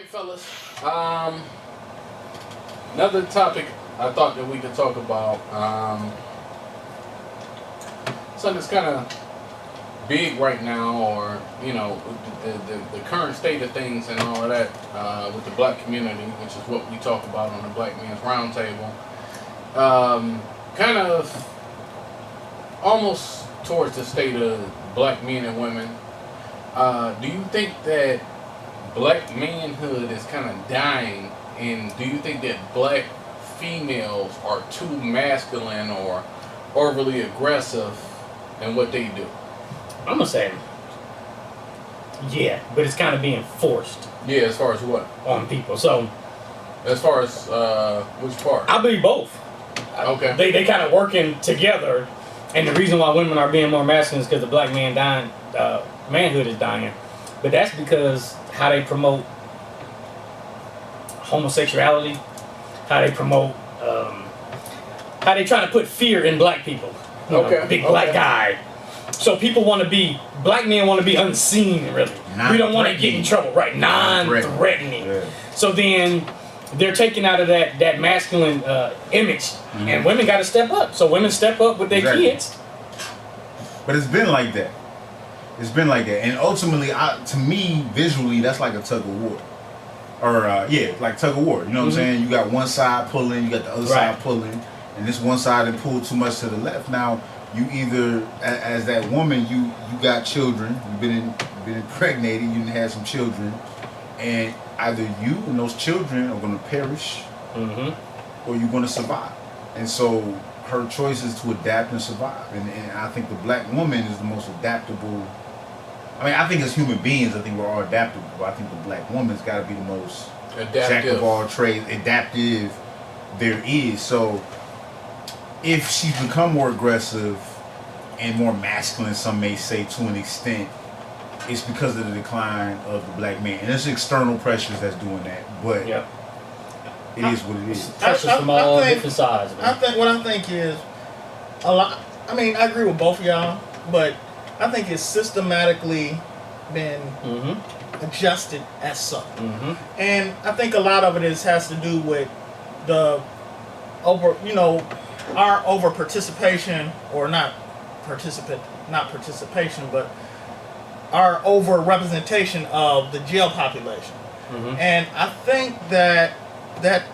right, fellas. Another topic I thought that we could talk about. Something that's kind of big right now, or the current state of things and all of that with the black community, which is what we talk about on the Black Men's Roundtable. Kind of almost towards the state of black men and women. Do you think that black manhood is kind of dying, and do you think that black females are too masculine or overly aggressive in what they do? I'm gonna say, yeah, but it's kind of being forced. Yeah, as far as what? On people. So, as far as which part? I believe both. Okay. They kind of working together, and the reason why women are being more masculine is because the black man dying, manhood is dying, but that's because how they promote homosexuality, how they promote, how they try to put fear in black people. Big black guy. So people want to be, black men want to be unseen, really. We don't want to get in trouble, right? Non-threatening. Yeah. So then they're taken out of that masculine image, and women got to step up. So women step up with their kids. But it's been like that. It's been like that, and ultimately, to me, visually, that's like a tug of war, or like tug of war. You know what I'm saying? You got one side pulling, you got the other side pulling, and this one side that pulled too much to the left. Now, you either, as that woman, you got children, you've been impregnated, you had some children, and either you and those children are going to perish, or you're going to survive. And so her choice is to adapt and survive. And I think the black woman is the most adaptable. I mean, I think as human beings, I think we're all adaptable. But I think the black woman's got to be the most jack of all trades, adaptive there is. So if she's become more aggressive and more masculine, some may say, to an extent, it's because of the decline of the black man. And there's external pressures that's doing that. But it is what it is. Pressures from all different sides. Man. I think is a lot. I mean, I agree with both of y'all, but I think it's systematically been adjusted as such. And I think a lot of it has to do with the our over participation, or not participation, but our over representation of the jail population. And I think that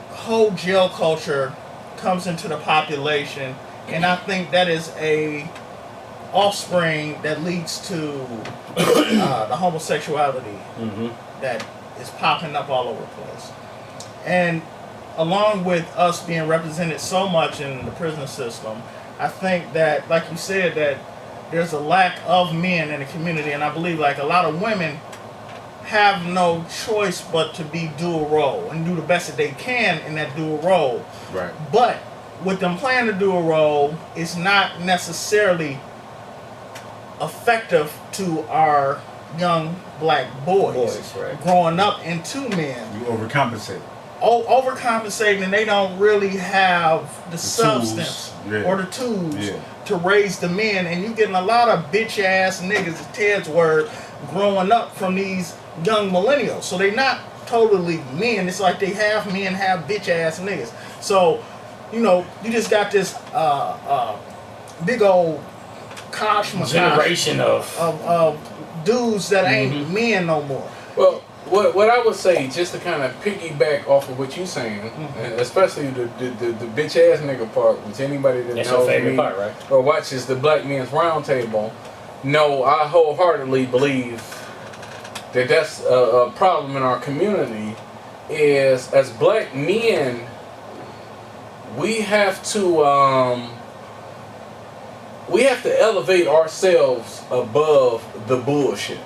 whole jail culture comes into the population, and I think that is a offspring that leads to the homosexuality that is popping up all over the place. And along with us being represented so much in the prison system, I think that, like you said, that there's a lack of men in the community, and I believe like a lot of women have no choice but to be dual role and do the best that they can in that dual role. Right. But with them playing the dual role, it's not necessarily effective to our young black boys growing up into men. You overcompensate. Overcompensating, and they don't really have the substance or the tools to raise the men. And you getting a lot of bitch ass niggas, Ted's word, growing up from these young millennials. So they not totally men. It's like they have men, have bitch ass niggas. So, you just got this big old generation of dudes that ain't men no more. Well, what I would say, just to kind of piggyback off of what you're saying, especially the bitch ass nigga part, which anybody that that's knows your favorite me part, right? or watches the Black Men's Roundtable, no, I wholeheartedly believe that that's a problem in our community. Is as black men, we have to elevate ourselves above the bullshit.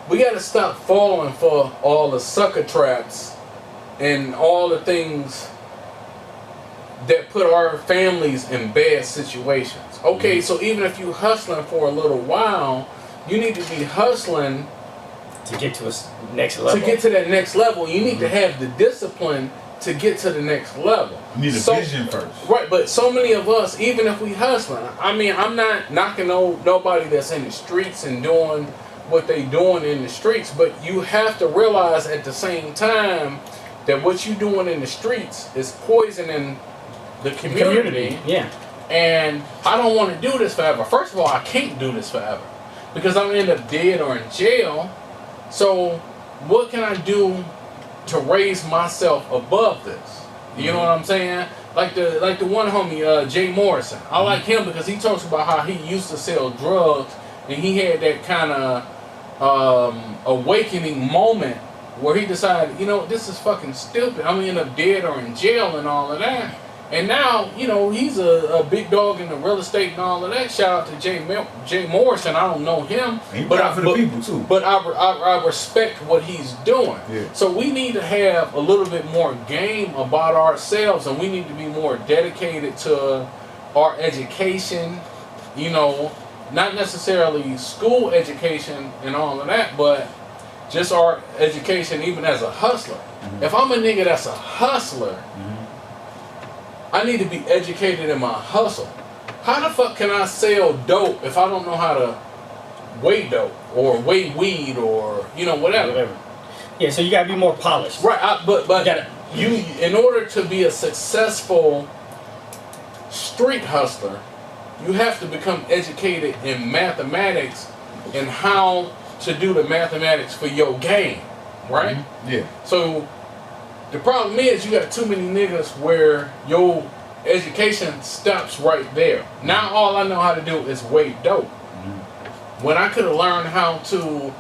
We got to stop falling for all the sucker traps and all the things that put our families in bad situations. Okay, so even if you hustling for a little while, you need to be hustling to get to a next level. To get to that next level, you need to have the discipline to get to the next level. You need a vision first. Right, but so many of us, even if we hustling, I mean, I'm not knocking nobody that's in the streets and doing what they doing in the streets, but you have to realize at the same time that what you doing in the streets is poisoning the community. Yeah. And I don't want to do this forever. First of all, I can't do this forever because I'm gonna end up dead or in jail. So what can I do to raise myself above this? You know what I'm saying? Like the one homie, Jay Morrison. I like him because he talks about how he used to sell drugs and he had that kind of awakening moment where he decided, you know, this is fucking stupid. I'm gonna end up dead or in jail and all of that. And now, you know, he's a big dog in the real estate and all of that. Shout out to Jay Morrison. I don't know him, but for the people too. But I respect what he's doing. Yeah. So we need to have a little bit more game about ourselves, and we need to be more dedicated to our education. You know, not necessarily school education and all of that, but just our education, even as a hustler. Mm-hmm. If I'm a nigga that's a hustler. Mm-hmm. I need to be educated in my hustle. How the fuck can I sell dope if I don't know how to weigh dope or weigh weed or, you know, whatever? Yeah, so you gotta be more polished. Right, but you in order to be a successful street hustler, you have to become educated in mathematics and how to do the mathematics for your game, right? Mm-hmm. Yeah. So the problem is you got too many niggas where your education stops right there. Now all I know how to do is weigh dope. Mm-hmm. When I could have learned how to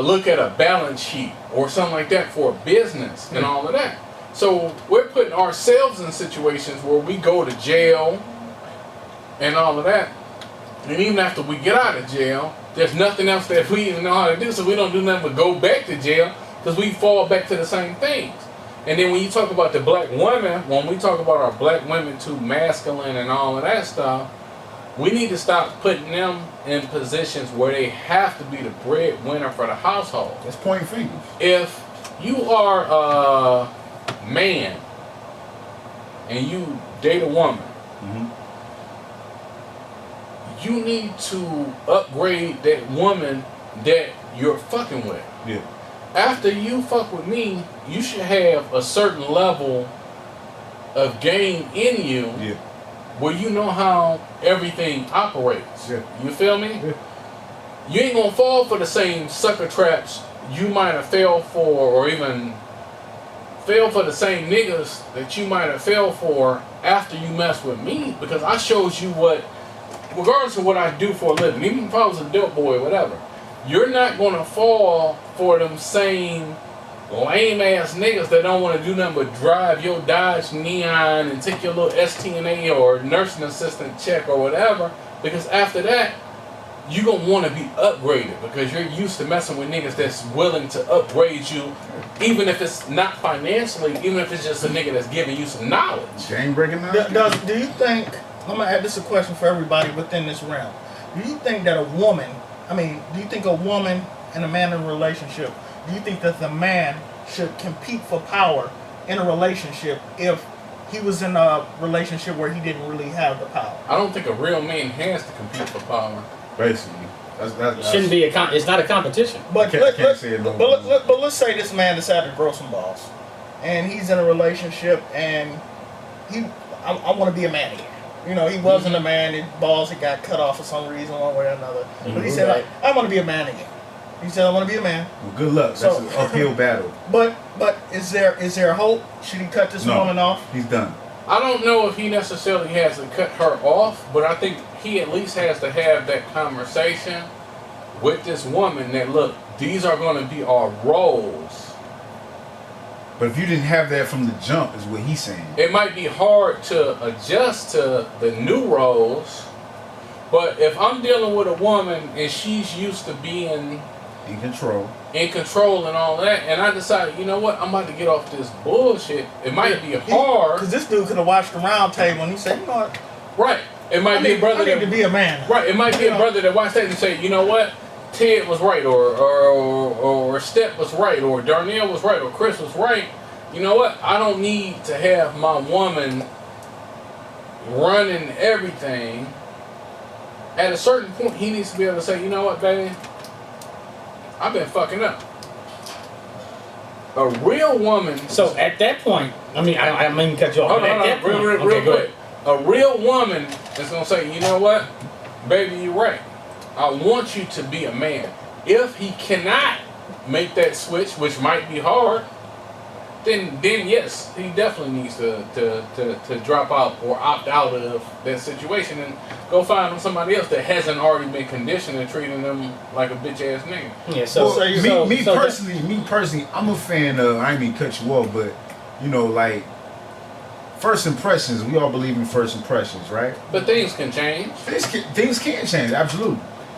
look at a balance sheet or something like that for a business and all of that. So we're putting ourselves in situations where we go to jail and all of that. And even after we get out of jail, there's nothing else that we even know how to do, so we don't do nothing but go back to jail. Because we fall back to the same things. And then when you talk about the black women, when we talk about our black women too masculine and all of that stuff, we need to stop putting them in positions where they have to be the breadwinner for the household. That's pointing fingers. If you are a man and you date a woman, mm-hmm. you need to upgrade that woman that you're fucking with. Yeah. After you fuck with me, you should have a certain level of game in you where you know how everything operates. Yeah. You feel me? Yeah. You ain't gonna fall for the same sucker traps you might have fell for, or even fell for the same niggas that you might have fell for after you mess with me, because I showed you what, regardless of what I do for a living, even if I was a dope boy or whatever, you're not gonna fall for them same lame ass niggas that don't want to do nothing but drive your Dodge Neon and take your little STNA or nursing assistant check or whatever, because after that you gonna want to be upgraded because you're used to messing with niggas that's willing to upgrade you, even if it's not financially, even if it's just a nigga that's giving you some knowledge. Game breaking Do you think, I'm gonna add this a question for everybody within this realm, do you think that do you think a woman and a man in a relationship, do you think that the man should compete for power in a relationship if he was in a relationship where he didn't really have the power? I don't think a real man has to compete for power. Basically. That's shouldn't be it's not a competition. But can't say it no more. but let's say this man decided to grow some balls. And he's in a relationship and I want to be a man again. You know, he wasn't a man, his balls had got cut off for some reason, one way or another. Mm-hmm. But he said, I want to be a man again. He said, I want to be a man. Well, good luck. That's an uphill battle. But is there hope? Should he cut this woman off? He's done. I don't know if he necessarily has to cut her off, but I think he at least has to have that conversation with this woman that, look, these are going to be our roles. But if you didn't have that from the jump, is what he's saying. It might be hard to adjust to the new roles, but if I'm dealing with a woman and she's used to being in control and all that, and I decide, you know what, I'm about to get off this bullshit, it might be hard. Because this dude could have watched the round table and he said, you know what? Right. It might be a brother I need to be a man. Right. It might be a brother that watched that and say, you know what, Ted was right, or Step was right, or Darnell was right, or Chris was right. You know what? I don't need to have my woman running everything at a certain point, he needs to be able to say, you know what, baby, I've been fucking up. A real woman. So at that point, I mean, I mean cut you off. Hold but on, at that point, real okay, go quick. ahead. A real woman is gonna say, you know what, baby, you're right. I want you to be a man. If he cannot make that switch, which might be hard, then yes, he definitely needs to drop out or opt out of that situation and go find him somebody else that hasn't already been conditioned and treating them like a bitch ass nigga. Yeah. So, Well, me personally, I'm a fan of. I ain't mean to cut you off, but you know, like first impressions. We all believe in first impressions, right? But things can change. Things can change, absolutely.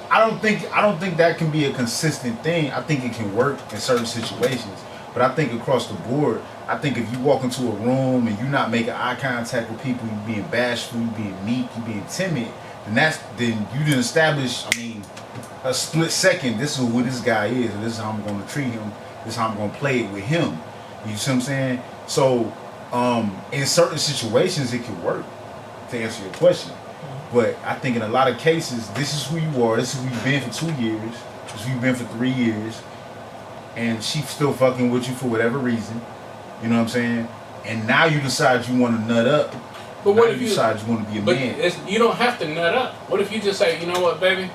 I don't think that can be a consistent thing. I think it can work in certain situations, but I think across the board, I think if you walk into a room and you're not making eye contact with people, you being bashful, you being meek, you being timid, then you didn't establish. I mean, a split second. This is who this guy is, and this is how I'm going to treat him. This is how I'm going to play it with him. You see what I'm saying? So, in certain situations, it can work. To answer your question. But I think in a lot of cases, this is who you are. This is who you've been for 2 years. This is who you've been for 3 years. And she's still fucking with you for whatever reason. You know what I'm saying? And now you decide you want to nut up. But now what if you decide you want to be a man? But you don't have to nut up. What if you just say, you know what, baby?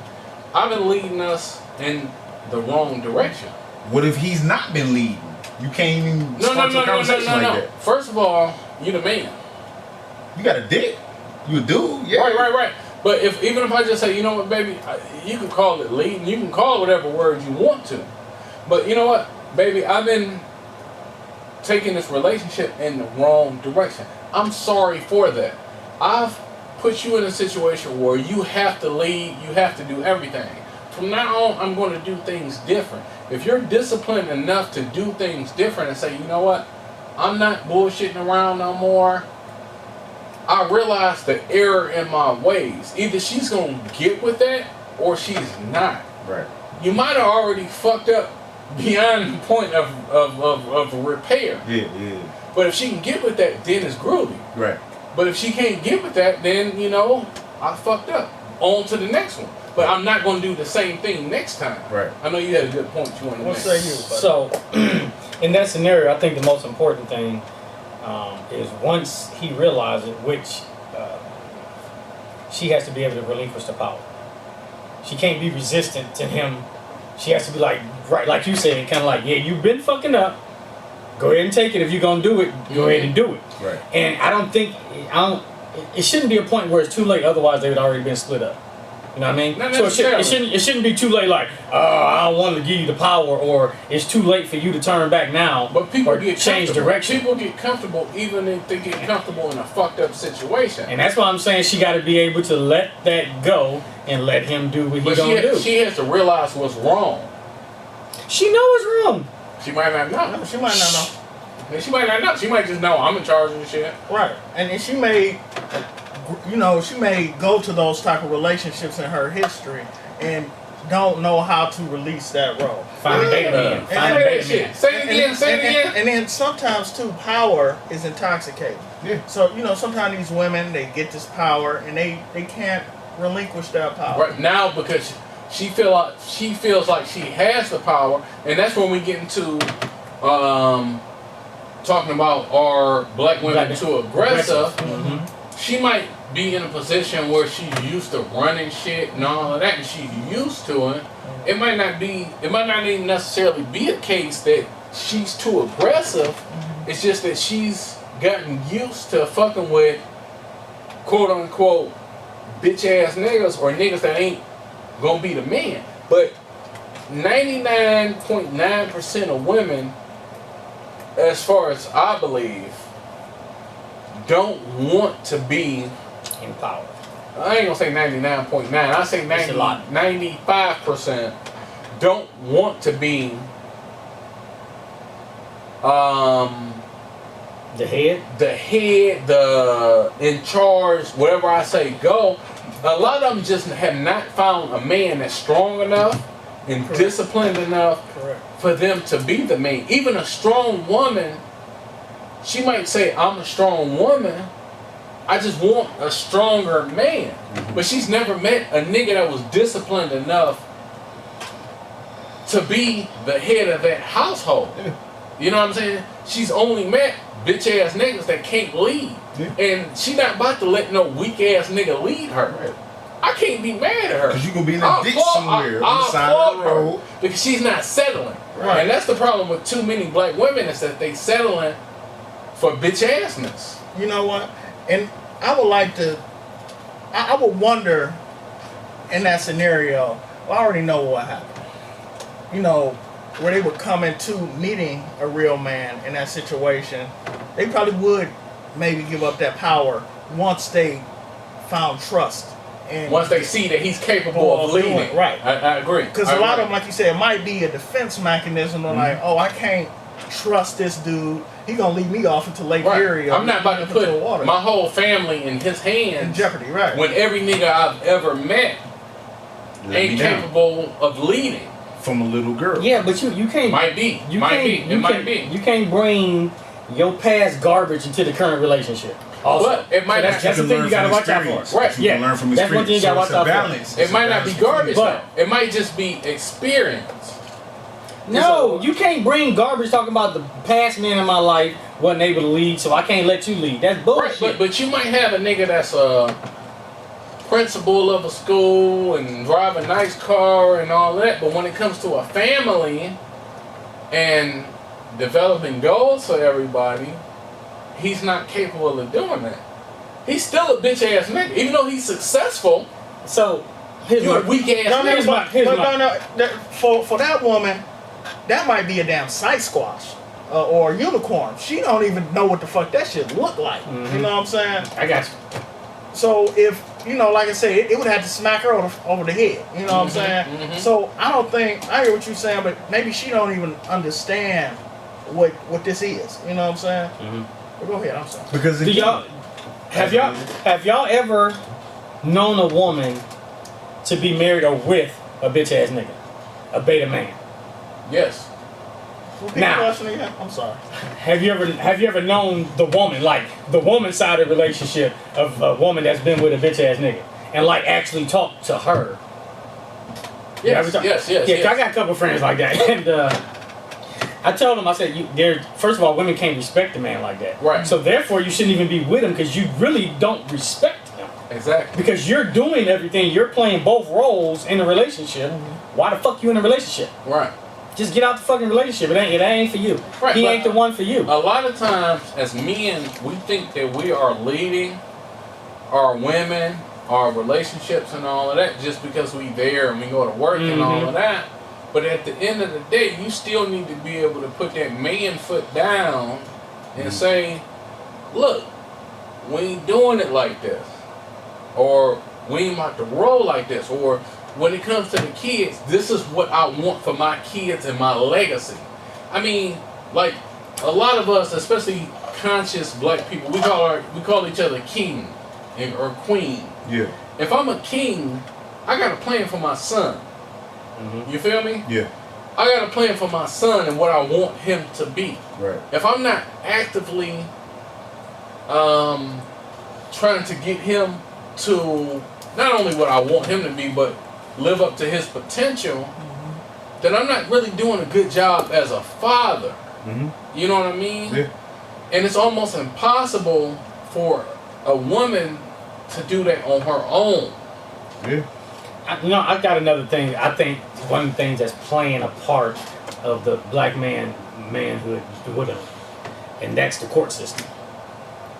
I've been leading us in the wrong direction. What if he's not been leading? You can't even start a conversation like that. First of all, you the man. You got a dick. You a dude. Yeah. Right. But even if I just say, you know what, baby, you can call it leading. You can call it whatever word you want to. But you know what, baby, I've been taking this relationship in the wrong direction. I'm sorry for that. I've put you in a situation where you have to lead, you have to do everything. From now on, I'm going to do things different. If you're disciplined enough to do things different and say, you know what, I'm not bullshitting around no more. I realize the error in my ways. Either she's going to get with that or she's not. Right. You might have already fucked up beyond the point of repair. Yeah. But if she can get with that, then it's groovy. Right. But if she can't get with that, then, you know, I fucked up. On to the next one. But I'm not going to do the same thing next time. Right. I know you had a good point you want to make. What say you? So, in that scenario, I think the most important thing is once he realizes which she has to be able to relinquish the power. She can't be resistant to him. She has to be like, right, like you said, kind of like, yeah, you've been fucking up. Go ahead and take it. If you're gonna do it, go ahead and do it. Right. And it shouldn't be a point where it's too late. Otherwise, they would already been split up. You know what I mean? Not So necessarily. it shouldn't be too late. Like, I don't want to give you the power, or it's too late for you to turn back now. But people or get change comfortable. direction. People get comfortable even if they get comfortable in a fucked up situation. And that's why I'm saying she got to be able to let that go and let him do what But he gonna do. she has to realize what's wrong. She knows it's wrong. She might not know. No, she might not know. She might not know. She might just know I'm in charge of the shit. Right. And she may, she may go to those type of relationships in her history and don't know how to release that role. Find a beta man. Find a beta man. Say it again. Say it again. And then sometimes too, power is intoxicating. Yeah. So sometimes these women, they get this power and they can't relinquish that power. Right now, because she feels like she has the power, and that's when we get into talking about are black women too aggressive. Mm-hmm. She might be in a position where she's used to running shit and all of that, and she's used to it. It might not even necessarily be a case that she's too aggressive. It's just that she's gotten used to fucking with quote unquote bitch ass niggas or niggas that ain't gonna be the man. But 99.9% of women, as far as I believe, don't want to be In power. I ain't gonna say 99.9. I say That's a lot. 95% don't want to be The head. the in charge, whatever I say go. A lot of them just have not found a man that's strong enough and Correct. disciplined enough Correct. for them to be the man. Even a strong woman, she might say, I'm a strong woman, I just want a stronger man. But she's never met a nigga that was disciplined enough to be the head of that household. Yeah. You know what I'm saying? She's only met bitch ass niggas that can't lead. Yeah. And she not about to let no weak ass nigga lead her. Right. I can't be mad at her. Because you gonna be in a ditch somewhere on the side of the road. Because she's not settling. Right. And that's the problem with too many black women is that they settling for bitch assness. You know what? And I would like to, I would wonder in that scenario, well, I already know what happened. You know, where they would come into meeting a real man in that situation, they probably would maybe give up that power once they found trust. And Once they see that he's capable of leading. doing it, right. I agree. because I a lot agree. of them, like you said, it might be a defense mechanism. They're like, oh, I can't trust this dude. He gonna lead me off into Lake Erie. Or I'm not about to into the put water my whole family in his in hands jeopardy, right? when every nigga I've ever met Let me ain't down. capable of leading. From a little girl. Yeah, but you can't. Might be. You Might can't, be. You It might can't, be. You can't bring your past garbage into the current relationship. Also, But it might so not- that's the thing you gotta watch out for. Right. You Yeah, can learn from that's one thing you experience. gotta So watch it's a out for. balance. It It's a might not be balance garbage between- But- though. It might just be experience. No, you can't bring garbage talking about the past man in my life wasn't able to lead, so I can't let you lead. That's Right, bullshit. but you might have a nigga that's a principal of a school and drive a nice car and all that, but when it comes to a family and developing goals for everybody, he's not capable of doing that. He's still a bitch ass nigga, even though he's successful. So here's You my a weak ass No, no, nigga. Here's my- here's but my- no, for that woman, that might be a damn sight squash or a unicorn. She don't even know what the fuck that shit look like. Mhm. You know what I'm saying? I got you. So if you know, like I said, it would have to smack her over the head. You know what I'm saying? mhm. So I don't think I hear what you're saying, but maybe she don't even understand what this is. You know what I'm saying? Mhm. But go ahead. I'm sorry. Because Do again, y'all have y'all ever known a woman to be married or with a bitch ass nigga, a beta man? Yes. Repeat Now- the question again. I'm sorry. Have you ever known the woman, like the woman side of the relationship of a woman that's been with a bitch ass nigga, and like actually talk to her? You ever Yes, talk- yes, yes, Yeah, yes. I got a couple friends like that, and I told them, I said, first of all, women can't respect a man like that. Right. So therefore, you shouldn't even be with him because you really don't respect him. Exactly. Because you're doing everything, you're playing both roles in a relationship. Why the fuck you in a relationship? Right. Just get out the fucking relationship. It ain't for you. Right, He but- ain't the one for you. A lot of times, as men, we think that we are leading our women, our relationships, and all of that just because we there and we go to work and all of that. But at the end of the day, you still need to be able to put that man foot down and say, look, we ain't doing it like this. Or we ain't about to roll like this. Or when it comes to the kids, this is what I want for my kids and my legacy. I mean, like a lot of us, especially conscious black people, we call each other king or queen. yeah, If I'm a king, I got a plan for my son. You feel me? yeah, I got a plan for my son and what I want him to be. right. If I'm not actively trying to get him to not only what I want him to be, but live up to his potential, then I'm not really doing a good job as a father. Mm-hmm. You know what I mean? Yeah. And it's almost impossible for a woman to do that on her own. Yeah. I got another thing. I think one of the things that's playing a part of the black manhood, and that's the court system.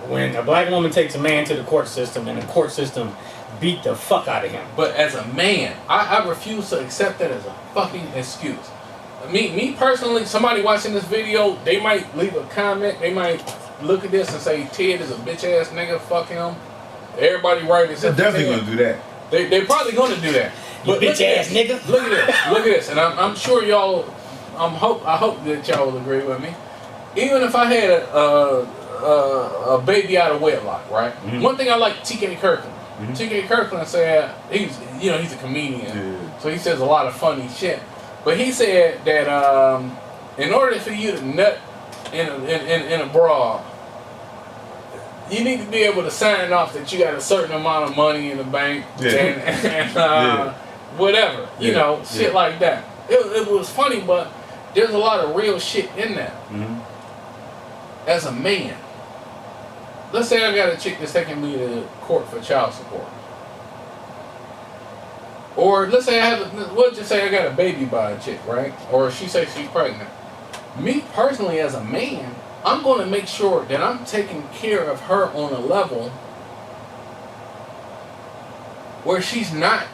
When a black woman takes a man to the court system and the court system beat the fuck out of him. But as a man, I refuse to accept that as a fucking excuse. Me personally, somebody watching this video, they might leave a comment, they might look at this and say Ted is a bitch ass nigga, fuck him. Everybody right They're except for definitely Ted. gonna do that. They're probably gonna do that. You look bitch at ass this. nigga. Look at this, and I'm sure y'all, I hope that y'all will agree with me. Even if I had a baby out of wedlock, right? Mm-hmm. One thing I like T.K. Kirkland. T.K. Kirkland said he's a comedian, Yeah. so he says a lot of funny shit. But he said that in order for you to nut in a bra, you need to be able to sign off that you got a certain amount of money in the bank and whatever, you know, shit like that. It was funny, but there's a lot of real shit in that. As a man, let's say I got a chick that's taking me to court for child support. Or let's say we'll just say I got a baby by a chick, right? Or she says she's pregnant. Me personally, as a man, I'm going to make sure that I'm taking care of her on a level where she's not,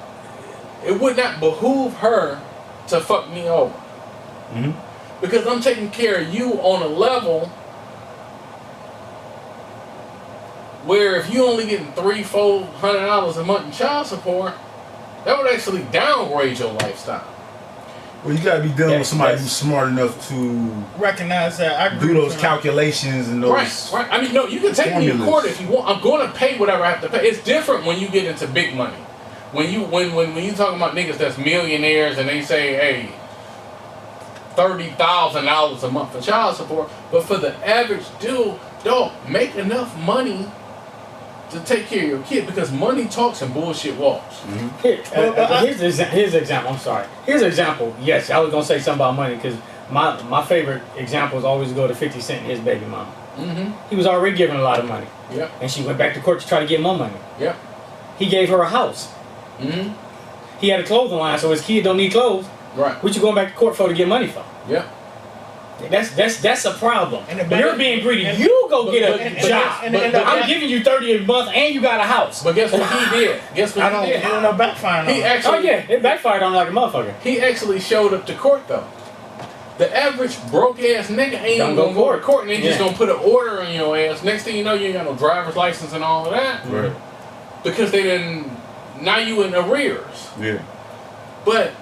it would not behoove her to fuck me over. Because I'm taking care of you on a level where if you only getting $300-$400 a month in child support, that would actually downgrade your lifestyle. Well, you gotta be dealing with somebody who's smart enough to recognize that. I do those calculations and those. Right. I mean, no, you can take me to court if you want. I'm going to pay whatever I have to pay. It's different when you get into big money. When you talking about niggas that's millionaires and they say, hey, $30,000 a month for child support, but for the average dude, don't make enough money to take care of your kid, because money talks and bullshit walks. Here's the example. I'm sorry. Here's an example. Yes, I was gonna say something about money because my favorite examples always go to 50 Cent and his baby mama. He was already given a lot of money. Yep. And she went back to court to try to get more money. Yep. He gave her a house. He had a clothing line, so his kid don't need clothes. Right. What you going back to court for to get money for? Yep. That's a problem. And You're being greedy. You go get a job. I'm giving you 30 a month and you got a house. But guess what he did? Guess what he did? It ended up backfiring on him. Actually, it backfired on him like a motherfucker. He actually showed up to court though. The average broke ass nigga ain't even gonna go to court and they just gonna put an order on your ass. Next thing you know, you ain't got no driver's license and all of that. Right. Because they didn't. Now you in arrears. Yeah. But.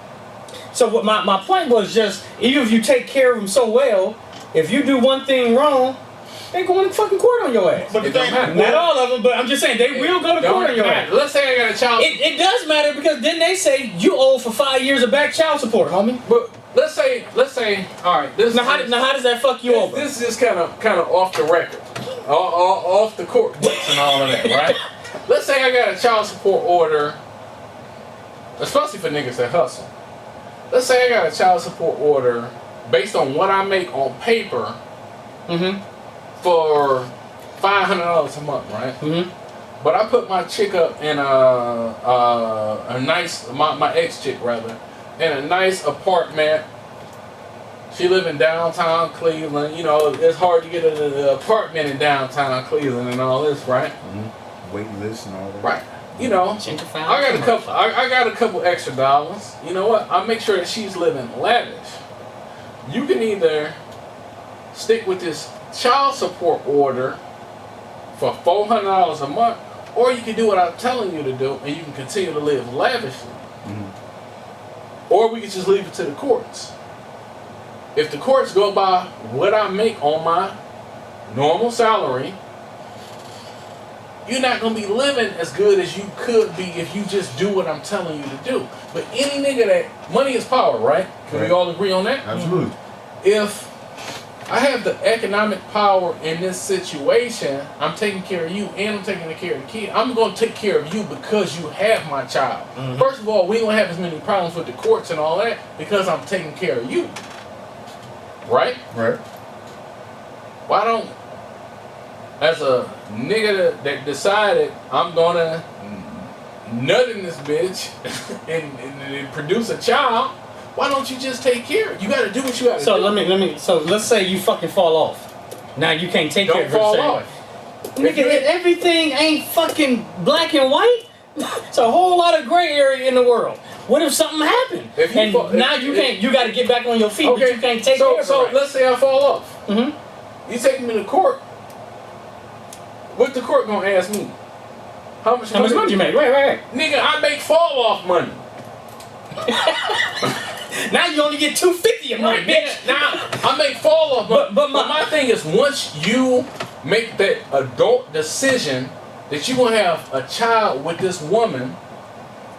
So what my point was just, even if you take care of them so well, if you do one thing wrong, they going to fucking court on your ass. But it don't matter. Not all of them, but I'm just saying they will go to court on your ass. Let's say I got a child. It does matter because then they say you owe for 5 years of back child support, homie. But let's say, all right. Now how does that fuck you over? This is kind of off the record, off the court books and all of that, right? Let's say I got a child support order, especially for niggas that hustle. Let's say I got a child support order based on what I make on paper for $500 a month, right? But I put my chick up in a nice, my ex-chick rather, in a nice apartment. She live in downtown Cleveland. You know, it's hard to get an apartment in downtown Cleveland and all this, right? Wait list and all that. Right. You know, I got a couple extra dollars. You know what? I'll make sure that she's living lavish. You can either stick with this child support order for $400 a month, or you can do what I'm telling you to do, and you can continue to live lavishly. Or we can just leave it to the courts. If the courts go by what I make on my normal salary, you're not going to be living as good as you could be if you just do what I'm telling you to do. But any nigga that, money is power, right? Can we all agree on that? Absolutely. If I have the economic power in this situation, I'm taking care of you and I'm taking care of the kid. I'm going to take care of you because you have my child. First of all, we don't have as many problems with the courts and all that because I'm taking care of you. Right? Right. Why don't, as a nigga that decided I'm gonna nut in this bitch and produce a child, why don't you just take care of it? You gotta do what you gotta do. So let's say you fucking fall off. Now you can't take care of it. Don't fall off. Nigga, everything ain't fucking black and white. It's a whole lot of gray area in the world. What if something happened? You gotta get back on your feet, but you can't take care of it. So let's say I fall off. You take me to court. What the court gonna ask me? How much money you make? Right. Nigga, I make fall off money. Now you only get $250 a month, bitch. Now I make fall off money. But my thing is, once you make that adult decision that you gonna have a child with this woman,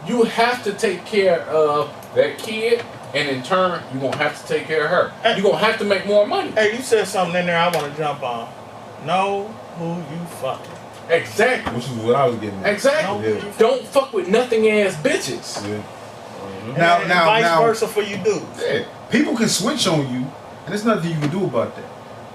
you have to take care of that kid, and in turn, you're gonna have to take care of her. You're gonna have to make more money. Hey, you said something in there I want to jump on. Know who you fucking. Exactly. Which is what I was getting at. Exactly. Yeah. Don't fuck with nothing ass bitches. Yeah. And vice versa for you dudes. Yeah, people can switch on you, and there's nothing you can do about that.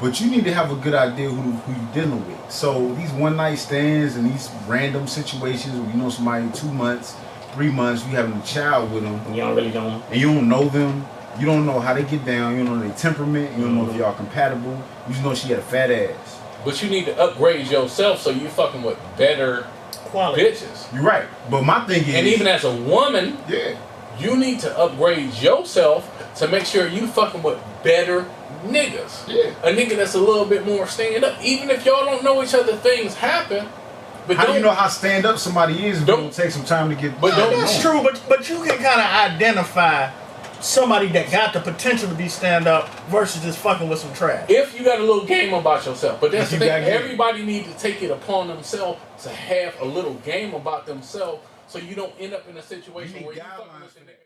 But you need to have a good idea who you're dealing with. So these one night stands and these random situations where you know somebody 2 months, 3 months, you having a child with them, You don't really know. and you don't know them. You don't know how they get down. You don't know their temperament. You don't know if y'all compatible. You just know she got a fat ass. But you need to upgrade yourself so you fucking with better Quality. bitches. You're right. But my thing is, And even as a woman, yeah, you need to upgrade yourself to make sure you fucking with better niggas. Yeah. A nigga that's a little bit more stand up. Even if y'all don't know each other, things happen. But how do don't, you know how stand up somebody is if Don't- it don't take some time to get? But No, don't- that's true, but you can kind of identify somebody that got the potential to be stand up versus just fucking with some trash. if you got a little game about yourself. But that's If the you thing. got game. Everybody needs to take it upon themselves to have a little game about themselves so you don't end up in a situation You need where you guidelines fucking with for the that. nigga.